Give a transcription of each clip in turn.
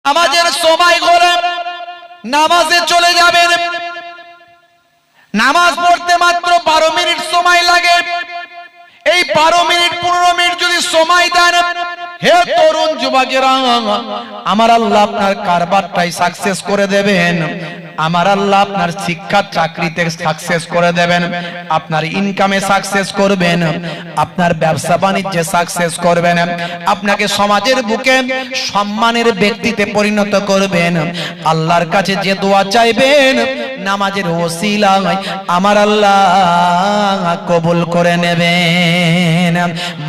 নামাজের সময় হলে নামাজে চলে যাবেন। নামাজ পড়তে মাত্র 12 মিনিট সময় লাগে। এই 12 মিনিট 15 মিনিট যদি সময় দেন, হে তরুণ যুবকেরা, আমার আল্লাহ আপনার কারবারটাই সাকসেস করে দেবেন। আমার আল্লাহ আপনার শিক্ষা চাকরিতে সাকসেস করে দেবেন, আপনার ইনকামে সাকসেস করবেন, আপনার ব্যবসা বাণিজ্যে সাকসেস করবেন, আপনাকে সমাজের বুকে সম্মানের ব্যক্তিতে পরিণত করবেন। আল্লাহর কাছে যে দোয়া চাইবেন নামাজের ওসিলায় আমার আল্লাহ কবুল করে নেবেন।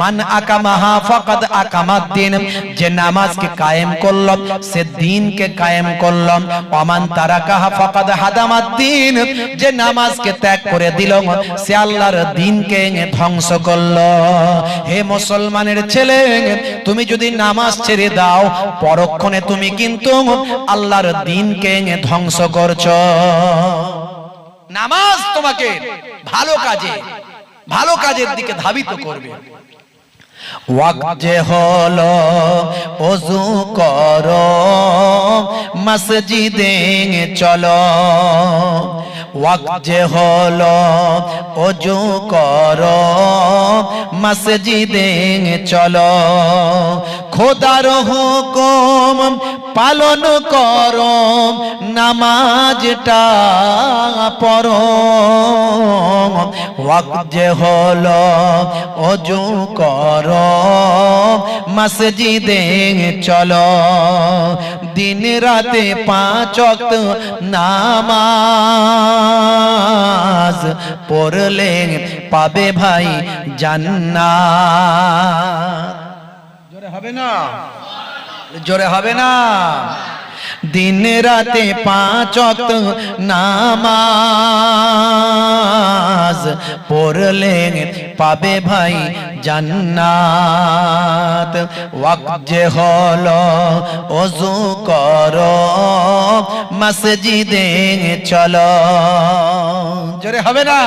মান আকামাহা ফাকাদ আকামাদ্দিন, যে নামাজকে কায়েম করল সে দ্বীনকে কায়েম করল। ওমান তারাকাহা ফাকাদ হাদামাদ্দিন, যে নামাজকে ত্যাগ করে দিল সে আল্লাহর দ্বীনকে ধ্বংস করল। হে মুসলমানের ছেলে, তুমি যদি নামাজ ছেড়ে দাও পরক্ষণে তুমি কিন্তু আল্লাহর দ্বীনকে ধ্বংস করছো। নামাজ তোমাকে ভালো কাজের দিকে ধাবিত করবে। ওয়াক্ত যে হলো ওযু করো মসজিদে চলো, ওয়াক্ত যে হলো ওযু করো মসজিদে চলো, খোদার হুকুম পালন করো নামাজটা পড়ো। ওয়াক্ত যে হলো ওযু করো মসজিদে চলো, দিন রাতে 5 ওয়াক্ত নামাজ পড়লে পাবে ভাই জান্নাত। জোরে হবে না? জোরে হবে না? দিন রাতে 5 ওয়াক্ত নামাজ পড়লে পাবে ভাই জান্নাত। ওয়াক্ত যে হলো ওযু করো মসজিদে চলো। জোরে হবে না?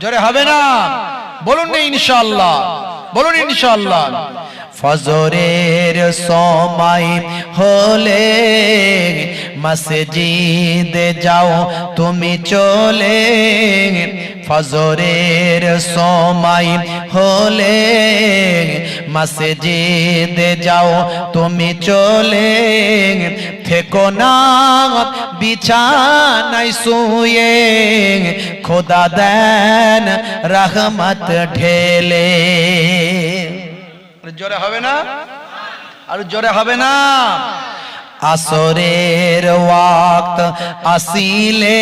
জোরে হবে না? বলুন না ইনশাআল্লাহ, বলুন ইনশাআল্লাহ। ফজরের সময় হলে মসজিদে যাও তুমি চলে, ফজরের সময় হলে মসজিদে যাও তুমি চলে, থেকো না বিছানায় শুয়ে, খোদা দেন রহমত ঢেলে। জোরে হবে না? আর জোরে হবে না? আসরের ওয়াক্ত আসিলে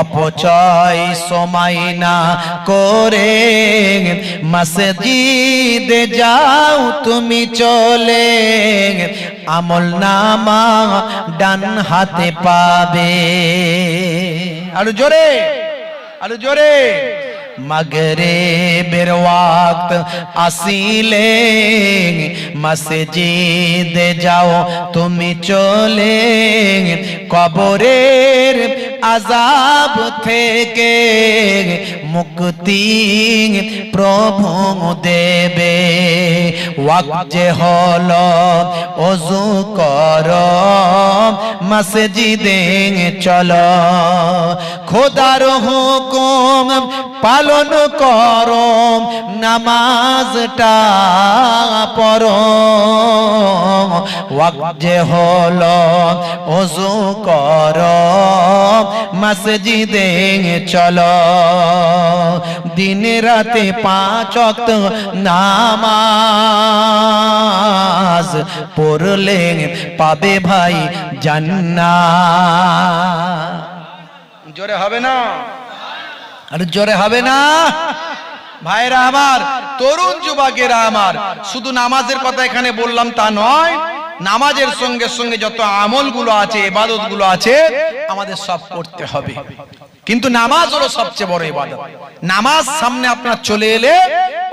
অপচয় সময় না করে মসজিদে যাও তুমি চলে, আমল নামা ডান হাতে পাবে। আর জোরে, আর জোরে। মাগরিবের ওয়াক্ত আসিলে মসজিদে যাও তুমি চলে, কবরের আযাব থেকে মুক্তি প্রভু দেবে। ওয়াক্ত যে হলো ওযু করো মসজিদে চলো, খোদার হুকুম পালন করো নামাজটা পড়ো। ওয়াক্ত যে হলো ওযু করো মসজিদে চলো, দিন রাতে 5 ওয়াক্ত নামাজ পড়লে পাবে ভাই জান্নাত। জোরে হবে না? আর জোরে হবে না? ভাইরা আমার, তরুণ যুবকেরা আমার, শুধু নামাজের কথা এখানে বললাম তা নয়, নামাজের সঙ্গে সঙ্গে যত আমলগুলো আছে, ইবাদতগুলো আছে আমাদের সব করতে হবে। কিন্তু নামাজ হলো সবচেয়ে বড় ইবাদত। নামাজ সামনে আপনার চলে এলে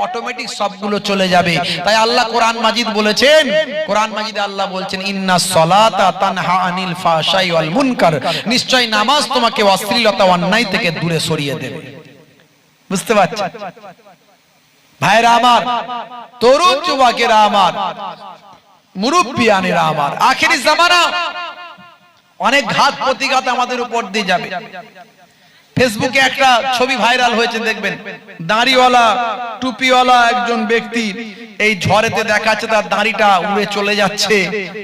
অটোমেটিক সবগুলো চলে যাবে। তাই আল্লাহ কোরআন মাজিদ বলেছেন, কোরআন মাজিদে আল্লাহ বলছেন ইন্নাস সালাতা তানহা আনিল ফাহশাই ওয়াল মুনকার, নিশ্চয় নামাজ তোমাকে অশ্লীলতা অন্যায় থেকে দূরে সরিয়ে দেবে। বুঝতে পারছেন ভাইরা আমার, তরুণ যুবকেরা আমার, মুরব্বিয়ানেরা আমার, আখেরি জামানা, অনেক ঘাত প্রতিঘাত আমাদের উপর দিয়ে যাবে। ফেসবুকে একটা ছবি ভাইরাল হয়েছে, দেখবেন দাড়িওয়ালা টুপিওয়ালা একজন ব্যক্তি এই ঝড়েতে দেখাচ্ছে তার দাড়িটা উড়ে চলে যাচ্ছে,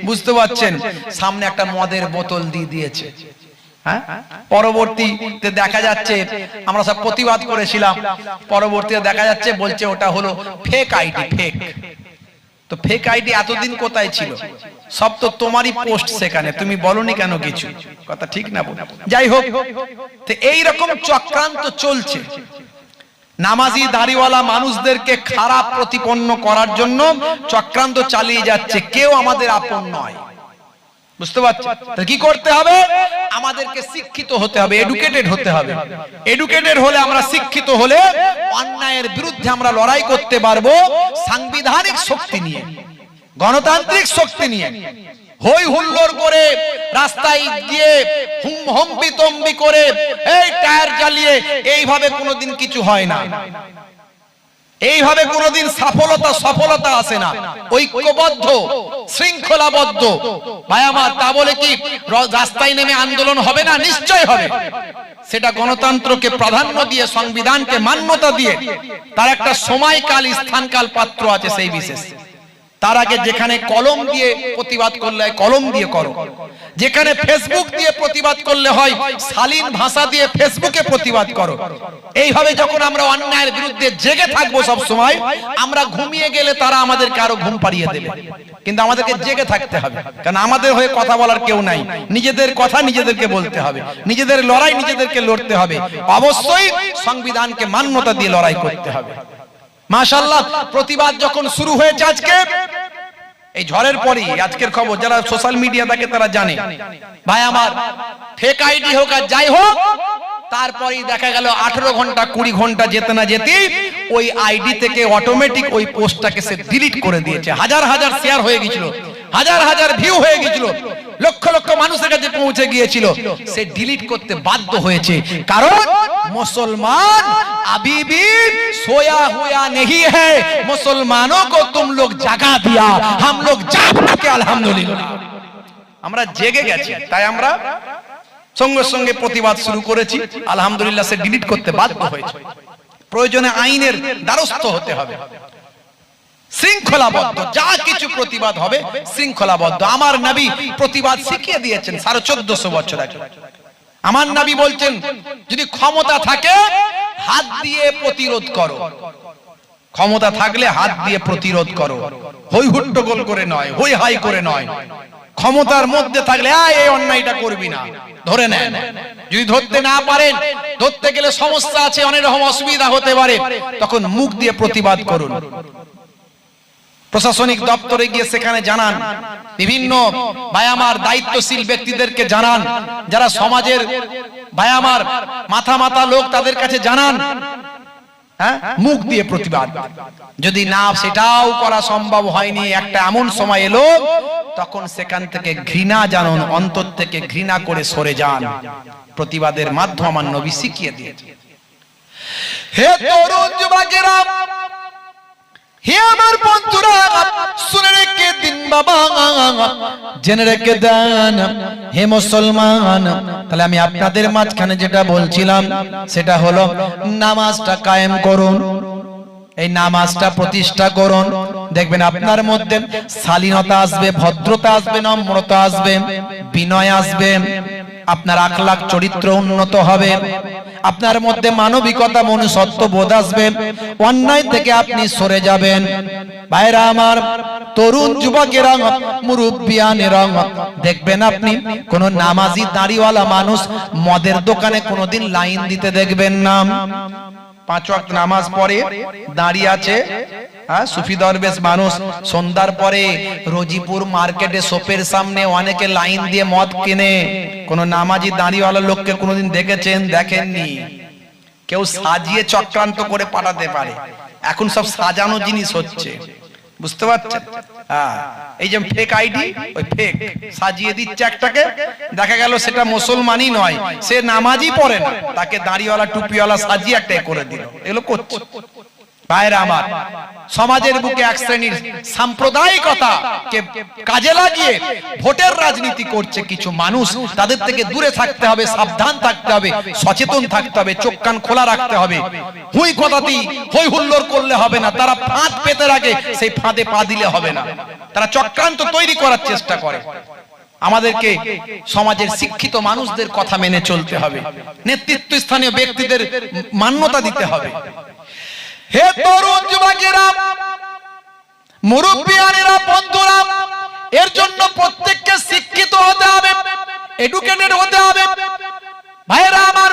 বুঝতে পারছেন? সামনে একটা মদের বোতল দিয়ে দিয়েছে। হ্যাঁ, পরবর্তীতে দেখা যাচ্ছে, আমরা সব প্রতিবাদ করেছিলাম, পরবর্তীতে দেখা যাচ্ছে বলছে ওটা হলো ফেক আইডি, ফেক। তো ফেক আইডি এতদিন কোথায় ছিল? সব তো তোমারই পোস্ট সেখানে, তুমি বলনি কেন কিছু? কথা ঠিক না? যাই হোক, তো এইরকম চক্রান্ত চলছে। নামাজি দাড়িওয়ালা মানুষদেরকে খারাপ প্রতিপন্ন করার জন্য চক্রান্ত চালিয়ে যাচ্ছে। কেউ আমাদের আপন নয়, বুঝতে পারছেন? তো কি করতে হবে? আমাদেরকে শিক্ষিত হতে হবে, এডুকেটেড হতে হবে। এডুকেটেড হলে, আমরা শিক্ষিত হলে অন্যায়ের বিরুদ্ধে আমরা লড়াই করতে পারবো সাংবিধানিক শক্তি নিয়ে, গণতান্ত্রিক শক্তি নিয়ে। হই হুল্লোড় করে রাস্তায় গিয়ে হম্বি তম্বি করে এই টায়ার জ্বালিয়ে এইভাবে কোনোদিন কিছু হয় না। এইভাবে কোনোদিন সফলতা আসে না। ঐক্যবদ্ধ, শৃঙ্খলাবদ্ধ ভাই আমার, তা বলে কি রাস্তায় নেমে আন্দোলন হবে না? নিশ্চয় হবে। সেটা গণতন্ত্রকে প্রাধান্য দিয়ে, সংবিধানকে মান্যতা দিয়ে, তার একটা সময়কাল, স্থানকাল, পাত্র আছে সেই বিশেষ। তার আগে যেখানে কলম দিয়ে প্রতিবাদ করলে হয়, কলম দিয়ে করো। যেখানে ফেসবুক দিয়ে প্রতিবাদ করলে হয়, শালীন ভাষা দিয়ে ফেসবুকে প্রতিবাদ করো। এইভাবে যখন আমরা অন্যায়ের বিরুদ্ধে জেগে থাকবো সব সময়, আমরা ঘুমিয়ে গেলে তারা আমাদেরকে আরো ঘুম পাড়িয়ে দেবে। কিন্তু আমাদেরকে জেগে থাকতে হবে, কারণ আমাদের হয়ে কথা বলার কেউ নাই। নিজেদের কথা নিজেদেরকে বলতে হবে, নিজেদের লড়াই নিজেদেরকে লড়তে হবে। অবশ্যই সংবিধানকে মান্যতা দিয়ে লড়াই করতে হবে। মাশাআল্লাহ, প্রতিবাদ যখন শুরু হয়েছে আজকে, এই ঝড়ের পরই আজকের খবর, যারা সোশ্যাল মিডিয়া থাকে তারা জানে। ভাই আমার, ফেক আইডি হোক আর যাই হোক, তারপরেই দেখা গেল 18 ঘন্টা 20 ঘন্টা যেতে না যেতেই ওই আইডি থেকে অটোমেটিক ওই পোস্টটাকে সে ডিলিট করে দিয়েছে। হাজার হাজার শেয়ার হয়ে গিয়েছিল, হাজার হাজার ভিউ হয়ে গিয়েছিল, লক্ষ লক্ষ মানুষের কাছে পৌঁছে গিয়েছিল। সে ডিলিট করতে বাধ্য হয়েছে, কারণ মুসলমান अभी भी सोया हुआ नहीं है, मुसलमानों को तुम लोग जगा दिया, हम लोग जाग के अल्हम्दुलिल्लाह, আমরা জেগে গেছি, তাই আমরা সঙ্গে সঙ্গে প্রতিবাদ শুরু করেছি। আলহামদুলিল্লাহ, সে ডিলিট করতে বাধ্য হয়েছে। প্রয়োজনে আইনের দ্বারস্থ হতে হবে, শৃঙ্খলাবদ্ধ। যা কিছু প্রতিবাদ হবে শৃঙ্খলাবদ্ধ। আমার নবী প্রতিবাদ শিখিয়ে দিয়েছেন 1450 বছর আগে। আমার নবী বলছেন, যদি ক্ষমতা থাকে হাত দিয়ে প্রতিরোধ করো, ক্ষমতা থাকলে হাত দিয়ে প্রতিরোধ করো, হই হুট্টগোল করে নয়, হই হাই করে নয়। ক্ষমতার মধ্যে থাকলে এই অন্যায়টা করবি না, ধরে নেন। যদি ধরতে না পারেন, ধরতে গেলে সমস্যা আছে, অনেক রকম অসুবিধা হতে পারে, তখন মুখ দিয়ে প্রতিবাদ করুন। প্রশাসনিক দপ্তরে গিয়ে সেখানে জানান, বিভিন্ন ভাই আমার দায়িত্বশীল ব্যক্তিদেরকে জানান, যারা সমাজের ভাই আমার মাথা লোক, তাদের কাছে জানান। হ্যাঁ, মুখ দিয়ে প্রতিবাদ। যদি না সেটাও করা সম্ভব হয়নি, একটা এমন সময় এলো তখন সেখান থেকে ঘৃণা জানুন, অন্তর থেকে ঘৃণা করে সরে যান। প্রতিবাদের মাধ্যম আমার নবী শিখিয়ে দিয়েছে। হে তরুণ যুবকেরা, হে আমার বন্ধুরা, শুনে রেখে দিন বাবা, জেনে রেখে দেন হে মুসলমান। তাহলে আমি আপনাদের মাঝখানে যেটা বলছিলাম সেটা হলো, নামাজটা কায়েম করুন, এই নামাজটা প্রতিষ্ঠা করুন। দেখবেন আপনার মধ্যে শালীনতা আসবে, ভদ্রতা আসবে, নম্রতা আসবে, বিনয় আসবে, আপনার আখলাক চরিত্র উন্নত হবে, আপনার মধ্যে মানবিকতা মনুষ্যত্ব বোধ আসবে, অন্যায় থেকে আপনি সরে যাবেন। ভাইরা আমার, তরুণ যুবকেরা, মুরব্বিয়ানেরা, দেখবেন আপনি কোন নামাজি দাড়িওয়ালা মানুষ মদের দোকানে কোনোদিন লাইন দিতে দেখবেন না। 5 ওয়াক্ত নামাজ পড়ে দাঁড়িয়ে আছে, সুফি দরবেশ মানুষ, সন্ধ্যার পরে রোজিপুর মার্কেটে শপের সামনে অনেকে লাইন দিয়ে মদ কিনে। কোন নামাজি দাঁড়িওয়ালা লোককে কোনোদিন দেখেছেন? দেখেননি। কেউ সাজিয়ে চক্রান্ত করে পাঠাতে পারে। এখন সব সাজানো জিনিস হচ্ছে, বুঝতে পারছেন? এই যে ফেক আইডি, ওই ফেক সাজিয়ে দিচ্ছে একটাকে, দেখা গেল সেটা মুসলমানই নয়, সে নামাজই পড়ে না, তাকে দাড়িওয়ালা টুপিওয়ালা সাজিয়ে একটা করে দিল। এগুলো করছে, ভাইরা আমার, সমাজের বুকে এক শ্রেণীর সাম্প্রদায়িকতাকে কাজে লাগিয়ে ভোটের রাজনীতি করছে কিছু মানুষ। তাদের থেকে দূরে থাকতে হবে, সাবধান থাকতে হবে, সচেতন থাকতে হবে, চোখ কান খোলা রাখতে হবে। হুই কথাতি হই হুল্লোড় করলে হবে না। তারা ফাঁদ পেতে রাখে, সেই ফাঁদে পা দিলে হবে না। তারা চক্রান্ত তৈরি করার চেষ্টা করে। আমাদেরকে সমাজের শিক্ষিত মানুষদের কথা মেনে চলতে হবে, নেতৃত্ব স্থানীয় ব্যক্তিদের মান্যতা দিতে হবে। হে তরুণ যুবকেরা, মুরব্বিয়ানেরা, বন্ধুরা, এর জন্য প্রত্যেককে শিক্ষিত হতে হবে, এডুকেটেড হতে হবে। ভাইরা আমার,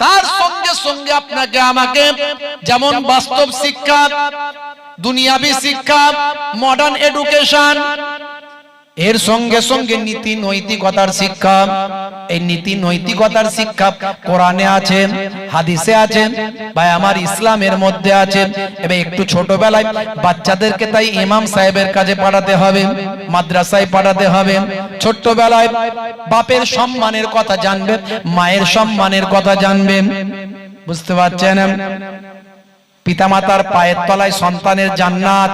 তার সঙ্গে সঙ্গে আপনাকে আমাকে যেমন বাস্তব শিক্ষা, দুনিয়াবি শিক্ষা, মডার্ন এডুকেশন, এর সঙ্গে সঙ্গে নীতি নৈতিকতার শিক্ষা। এই নীতি নৈতিকতার শিক্ষা কোরআনে আছে, হাদিসে আছে, ভাই আমার ইসলামের মধ্যে আছে। এবার একটু ছোটবেলায় বাচ্চাদেরকে তাই ইমাম সাহেবের কাছে পাঠাতে হবে, মাদ্রাসায় পাঠাতে হবে। ছোট্টবেলায় বাপের সম্মানের কথা জানবে, মায়ের সম্মানের কথা জানবে। বুঝতে পারছেন? পিতামাতার পায়ের তলায় সন্তানের জান্নাত,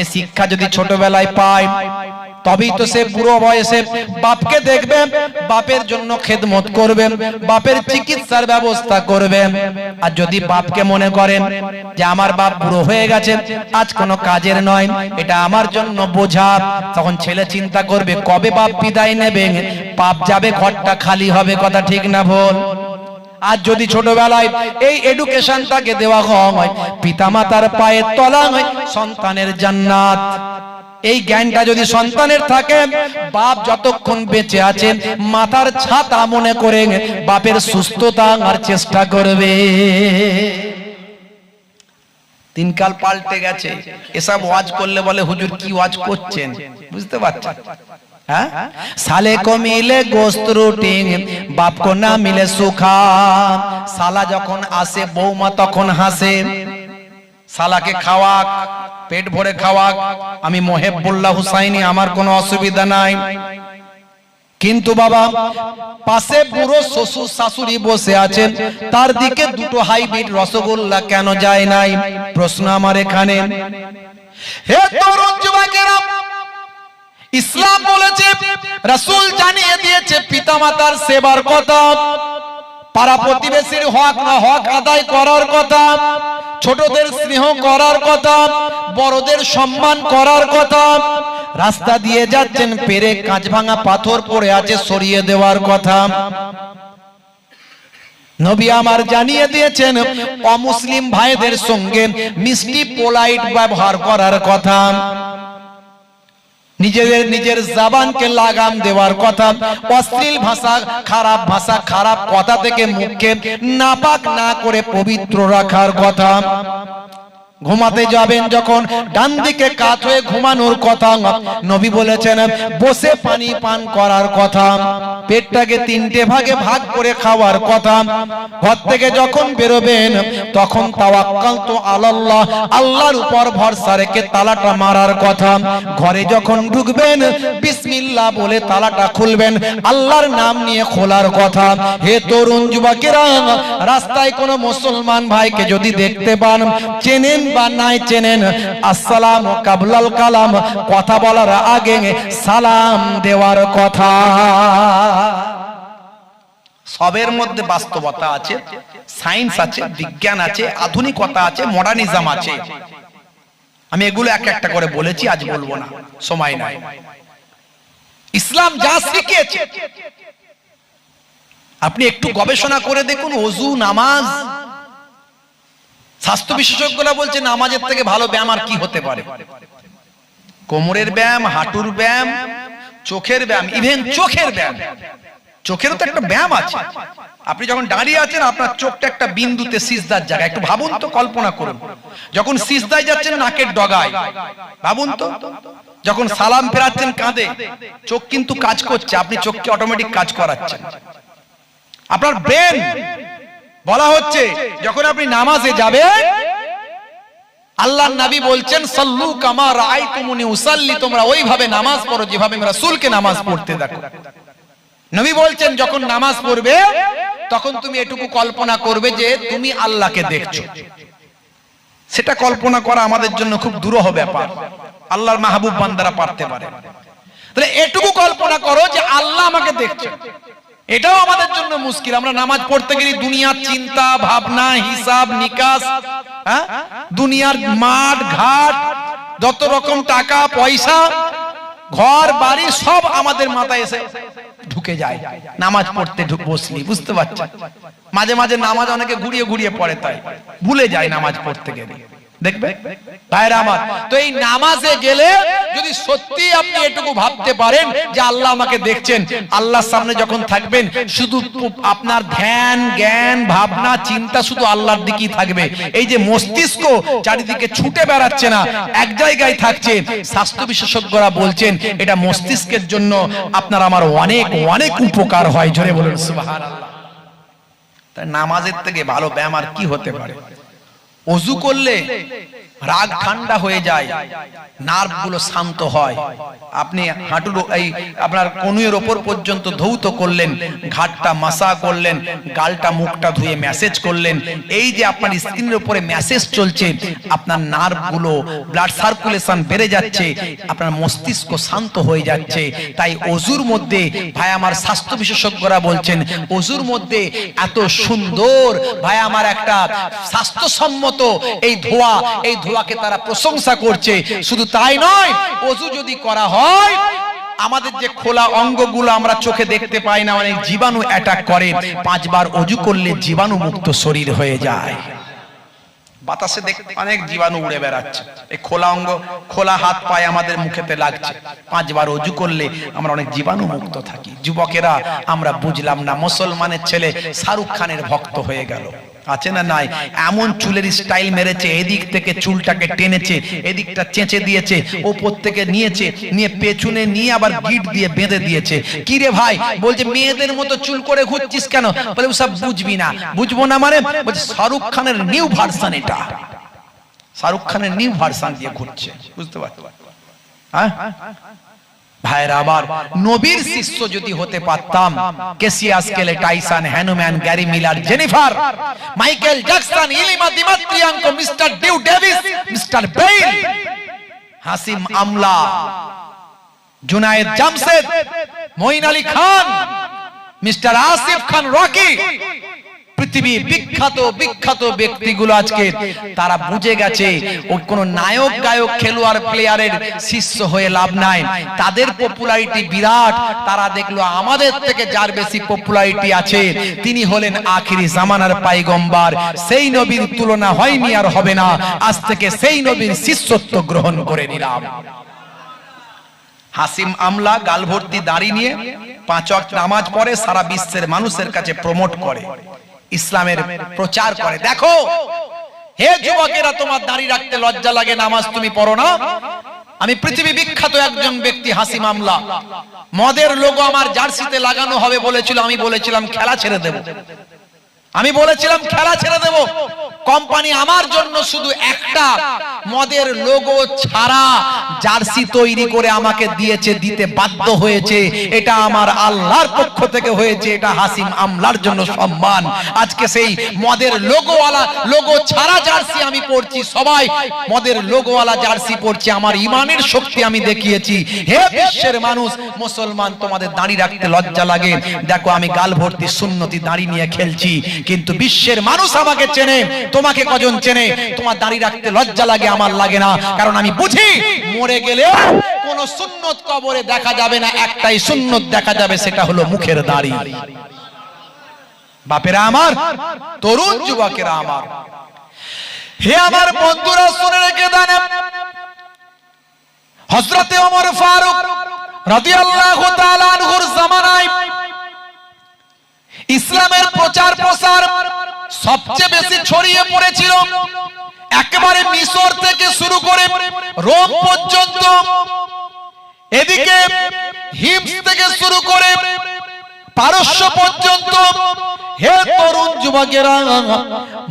এই শিক্ষা যদি ছোটবেলায় পায় তবেই তো সে বুড়ো বয়সে বাপকে দেখবে, বাপের জন্য খেদমত করবে, বাপের চিকিৎসার ব্যবস্থা করবে। আর যদি বাপকে মনে করেন যে আমার বাপ বুড়ো হয়ে গেছে, আজ কোনো কাজের নয়, এটা আমার জন্য বোঝা, তখন ছেলে চিন্তা করবে কবে বাপ বিদায় নেবে, বাপ যাবে, ঘরটা খালি হবে। কথা ঠিক না ভুল? আজ যদি ছোটবেলায় এই এডুকেশনটাকে দেওয়া হয়, পিতামাতার পায়ের তলা নয় সন্তানের জান্নাত, এই জ্ঞানটা যদি সন্তানের থাকে, বাপ যতক্ষণ বেঁচে আছে মাথার ছাতা মনে করে বাপের সুস্থতা আর চেষ্টা করবে। দিনকাল পাল্টে গেছে। এসব ওয়াজ করলে বলে হুজুর কি ওয়াজ করছেন, বুঝতে পারছেন? হ্যাঁ, সালে কো মিলে গোস্ত রুটি, বাপ কো না মিলে সুখা। সালা যখন আসে বৌমা তখন হাসে। সালাকে খাওয়াক, পেট ভরে খাওয়াক, আমি মোহেবুল্লাহ হুসাইনি, আমার কোনো অসুবিধা নাই। কিন্তু বাবা পাশে বুড়ো শ্বশুর শাশুড়ি বসে আছেন, তার দিকে দুটো হাইব্রিড রসগোল্লা কেন যায় নাই? প্রশ্ন আমার এখানে। হে তরুণ যুবকেরা, ইসলাম বলেছে, রাসূল জানিয়ে দিয়েছে পিতামাতার সেবার কথা, পাড়া প্রতিবেশীর হক আদায় করার কথা, ছোটদের স্নেহ করার কথা, বড়দের সম্মান করার কথা। রাস্তা দিয়ে যাচ্ছেন, পেরে কাঁচ ভাঙা পাথর পড়ে আছে, সরিয়ে দেওয়ার কথা। নবী আমার জানিয়ে দিয়েছেন অমুসলিম ভাইদের সঙ্গে মিষ্টি পোলাইট ব্যবহার করার কথা, নিজের জবানকে লাগাম দেওয়ার কথা, অশ্লীল ভাষা, খারাপ কথা থেকে মুখকে নাপাক না করে পবিত্র রাখার কথা। ঘুমাতে যাবেন যখন ডান দিকে কাত হয়ে ঘুমানোর কথা। নবী বলেছেন বসে পানি পান করার কথা, পেটটাকে তিনটে ভাগে ভাগ করে খাওয়ার কথা। ঘর থেকে যখন বেরোবেন তখন তাওয়াক্কালতু আলাল্লাহ, আল্লাহর উপর ভরসা রেখে তালাটা মারার কথা। ঘরে যখন ঢুকবেন বিসমিল্লাহ বলে তালাটা খুলবেন, আল্লাহর নাম নিয়ে খোলার কথা। হে তরুণ যুবকেরা, রাস্তায় কোনো মুসলমান ভাইকে যদি দেখতে পান, চেনেন বা নাই চেনেন, আসসালামু কাবলাল কালাম, কথা বলার আগে সালাম দেওয়ার কথা। সবের মধ্যে বাস্তবতা আছে, সায়েন্স আছে, বিজ্ঞান আছে, আধুনিকতা আছে, মডার্নিজম আছে। আমি এগুলো এক একটা করে বলেছি, আজ বলবো না, সময় নাই। ইসলাম যা শিখিয়েছে আপনি একটু গবেষণা করে দেখুন। ওযু, নামাজ, স্বাস্থ্য বিশেষজ্ঞরা বলছে নামাজের থেকে ভালো ব্যায়াম আর কি হতে পারে? কোমরের ব্যায়াম, হাঁটুর ব্যায়াম, চোখের ব্যায়াম, ইভেন চোখের ব্যায়াম, চোখেরও তো একটা ব্যায়াম আছে। আপনি যখন দাঁড়িয়ে আছেন আপনার চোখটা একটা বিন্দুতে, সিজদার জায়গায়, একটু ভাবুন তো, কল্পনা করুন। যখন সিজদায় যাচ্ছেন নাকের ডগায়, ভাবুন তো। যখন সালাম ফেরাচ্ছেন কাঁধে, চোখ কিন্তু কাজ করছে, আপনি চোখকে অটোমেটিক কাজ করাচ্ছেন। আপনার ব্রেন, বলা হচ্ছে যখন আপনি নামাজে যাবেন, আল্লাহর নবী বলছেন সাল্লু কামা রাআইতুমুনি উসাল্লি, তোমরা ওইভাবে নামাজ পড়ো যেভাবে আমি রাসূলকে নামাজ পড়তে দেখো। নবী বলছেন যখন নামাজ পড়বে তখন তুমি এটুকু কল্পনা করবে যে তুমি আল্লাহকে দেখছো। সেটা কল্পনা করা আমাদের জন্য খুব দুরূহ ব্যাপার। আল্লাহর মাহবুব বান্দারা পারতে পারে। তাহলে এটুকু কল্পনা করো যে আল্লাহ আমাকে দেখছে, এটাও আমাদের জন্য মুশকিল। আমরা নামাজ পড়তে গেলে দুনিয়ার চিন্তা ভাবনা, হিসাব নিকাশ, দুনিয়ার মাঠ ঘাট, যত রকম টাকা পয়সা, ঘর বাড়ি সব আমাদের মাথায় এসে ঢুকে যায় নামাজ পড়তে বসলি, বুঝতে পারছেন? মাঝে মাঝে নামাজ অনেকে ঘুরিয়ে ঘুরিয়ে পড়ে, তাই ভুলে যায় নামাজ পড়তে গেলে। দেখবে ভাইরা আমার, তো এই নামাজে গেলে যদি সত্যি আপনি এটুকু ভাবতে পারেন যে আল্লাহ আমাকে দেখছেন, আল্লাহর সামনে যখন থাকবেন শুধু আপনার ধ্যান জ্ঞান ভাবনা চিন্তা শুধু আল্লাহর দিকেই থাকবে। এই যে মস্তিষ্ক চারিদিকে ছুটে বেড়াচ্ছে না, এক জায়গায় থাকছে, স্বাস্থ্য বিশেষজ্ঞরা বলছেন এটা মস্তিষ্কের জন্য আপনার আমার অনেক অনেক উপকার হয়। জোরে বলুন সুবহানাল্লাহ। তাই নামাজের থেকে ভালো ব্যায়াম আর কি হতে পারে? ওযু করলে রাগ ঠান্ডা হয়ে যায়, নার্ভ গুলো শান্ত হয়। আপনি হাঁটুর এই আপনার কনুইয়ের ওপর পর্যন্ত ধৌত করলেন, ঘাটটা মাসা করলেন, গালটা মুখটা ধুয়ে ম্যাসেজ করলেন, এই যে আপনার স্কিনের উপরে ম্যাসেজ চলছে, আপনার নার্ভ গুলো ব্লাড সার্কুলেশন বেড়ে যাচ্ছে, আপনার মস্তিষ্ক শান্ত হয়ে যাচ্ছে। তাই ওযুর মধ্যে ভাই আমার স্বাস্থ্য বিশেষজ্ঞরা বলছেন ওযুর মধ্যে এত সুন্দর ভাই আমার একটা স্বাস্থ্যসম্মত এই ধোয়া, এই ধোয়াকে তারা প্রশংসা করছে। শুধু তাই নয়, ওযু যদি করা হয় আমাদের যে খোলা অঙ্গগুলো আমরা চোখে দেখতে পাই না, অনেক জীবাণু অ্যাটাক করে, 5 বার ওযু করলে জীবাণু মুক্ত শরীর হয়ে যায়। বাতাসে দেখতে অনেক জীবাণু উড়ে বেড়াচ্ছে, এই খোলা অঙ্গ খোলা হাত পায়ে আমাদের মুখেতে লাগছে, 5 বার ওযু করলে আমরা অনেক জীবাণু মুক্ত থাকি। যুবকেরা আমরা বুঝলাম না, মুসলমানের ছেলে শাহরুখ খানের ভক্ত হয়ে গেল, আছে না নাই? এমন চুলের স্টাইল মেরেছে, এদিক থেকে চুলটাকে টেনেছে, এদিকটা চেঁচে দিয়েছে, ওপর থেকে নিয়েছে, নিয়ে পেছনে নিয়ে আবার গিট দিয়ে বেঁধে দিয়েছে। কি রে ভাই? বলছে মেয়েদের মতো চুল করে ঘুরছিস কেন? বলে ওসব বুঝবি না। বুঝবো না মানে? বলছে শাহরুখ খানের নিউ ভার্সন এটা, শাহরুখ খানের নিউ ভার্সন দিয়ে ঘুরছে, বুঝতে পারছো? হ্যাঁ ভাইরা আবার, নবীর শিষ্য যদি হতে পারতাম, কেসিয়াস কেলে টাইসন হ্যানুম্যান Gary Miller Jennifer Michael Jackson ইলিমা দিমাত্রিয়াঙ্কো mister Dew Davis mister Bale Hashim Amla Junaid Jamshed Moin Ali Khan mister Asif Khan Rocky, পৃথিবী বিখ্যাত বিখ্যাত ব্যক্তিগুলো আজকে তারা বুঝে গেছে ওই কোন নায়ক গায়ক খেলোয়াড় প্লেয়ারের শিষ্য হয়ে লাভ নাই, তাদের পপুলারিটি বিরাট। তারা দেখলো আমাদের থেকে যার বেশি পপুলারিটি আছে তিনি হলেন আখিরি জামানার পয়গম্বর, সেই নবীর তুলনা হয়নি আর হবে না, আজ থেকে সেই নবীর শিষ্যত্ব গ্রহণ করে নিলাম। হাসিম আমলা গাল ভর্তি দাড়ি নিয়ে 5 ওয়াক্ত নামাজ পড়ে, সারা বিশ্বের মানুষের কাছে প্রমোট করে, ইসলামের প্রচার করে। দেখো হে যুবকেরা, তোমার দাড়ি রাখতে লজ্জা লাগে, নামাজ তুমি পড়ো না? আমি পৃথিবী বিখ্যাত একজন ব্যক্তি হাসিম আমলা, মদের লোগো আমার জার্সিতে লাগানো হবে বলেছিল, আমি বলেছিলাম খেলা ছেড়ে দেব, আমি বলেছিলাম খেলা ছেড়ে দেব। কোম্পানি আমার জন্য শুধু একটা মদের লোগো ছাড়া জার্সি তৈরি করে আমাকে দিয়েছে, দিতে বাধ্য হয়েছে। এটা আমার আল্লাহর পক্ষ থেকে হয়েছে, এটা হাসিম আমলার জন্য সম্মান। আজকে সেই মদের লোগোওয়ালা লোগো ছাড়া জার্সি আমি পরছি, সবাই মদের লোগোওয়ালা জার্সি পরছে, আমার ইমানের শক্তি আমি দেখিয়েছি। হে বিশ্বের মানুষ, মুসলমান তোমাদের দাড়ি রাখতে লজ্জা লাগে, দেখো আমি গাল ভর্তি সুন্নতি দাড়ি নিয়ে খেলছি, কিন্তু বিশ্বের মানুষ আমাকে চেনে, তোমাকে কজন চেনে? তোমার দাড়ি রাখতে লজ্জা লাগে, আমার লাগে না, কারণ আমি বুঝি মরে গেলে কোন সুন্নত কবরে দেখা যাবে না, একটাই সুন্নত দেখা যাবে, সেটা হলো মুখের দাড়ি। বাপেরা আমার, তরুণ যুবকেরা আমার, হে আমার বন্ধুরা শুনে রেখে দেন, হযরতে ওমর ফারুক রাদিয়াল্লাহু তাআলা আনহুর জামানায় ইসলামের প্রচার প্রসার সবচেয়ে বেশি ছড়িয়ে পড়েছিল। একেবারে মিশর থেকে শুরু করে রোম পর্যন্ত, এদিকে হিমস থেকে শুরু করে পারস্য পর্যন্ত, হে তরুণ যুবকেরা,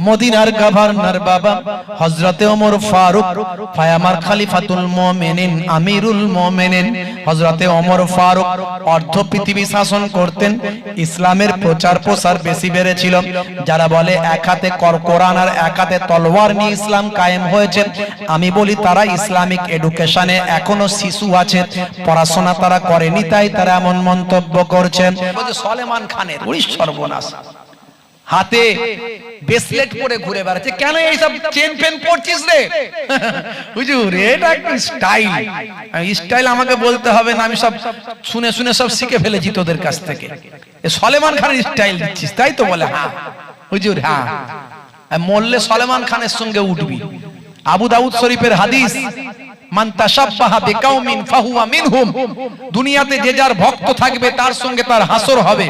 মদিনার গভর্নর বাবা হযরতে ওমর ফারুক ফায়ামার খলিফাতুল মুমিনিন আমিরুল মুমিনিন হযরতে ওমর ফারুক অর্ধ পৃথিবী শাসন করতেন। ইসলামের প্রচার প্রসার বেশি বেড়েছিল। যারা বলে এক হাতে কোরআন আর এক হাতে তলোয়ার নিয়ে ইসলাম কায়েম হয়েছে, আমি বলি তারা ইসলামিক এডুকেশনে এখনো শিশু আছে, পড়াশোনা তারা করেনি, তাই তারা এমন মন্তব্য করছেন। সলেমান খানের সর্বনাশ, হাতে ব্রেসলেট পরে ঘুরে বেড়াচ্ছে, কেন এইসব চেন পেন পড়ছিস রে হুজুর? এটা একটা স্টাইল, স্টাইল আমাকে বলতে হবে না, আমি সব শুনে শুনে সব শিখে ফেলেছি তোদের কাছ থেকে। সলেমান খানের স্টাইল দিচ্ছিস তাই তো? বলে হ্যাঁ হুজুর, হ্যাঁ মরলে সলেমান খানের সঙ্গে উঠবি। আবু দাউদ শরীফের হাদিস, মান তাশাব্বাহা বিকাউমিন ফাহুয়া মিনহুম, দুনিয়াতে যে যার ভক্ত থাকবে তার সঙ্গে তার হাসর হবে।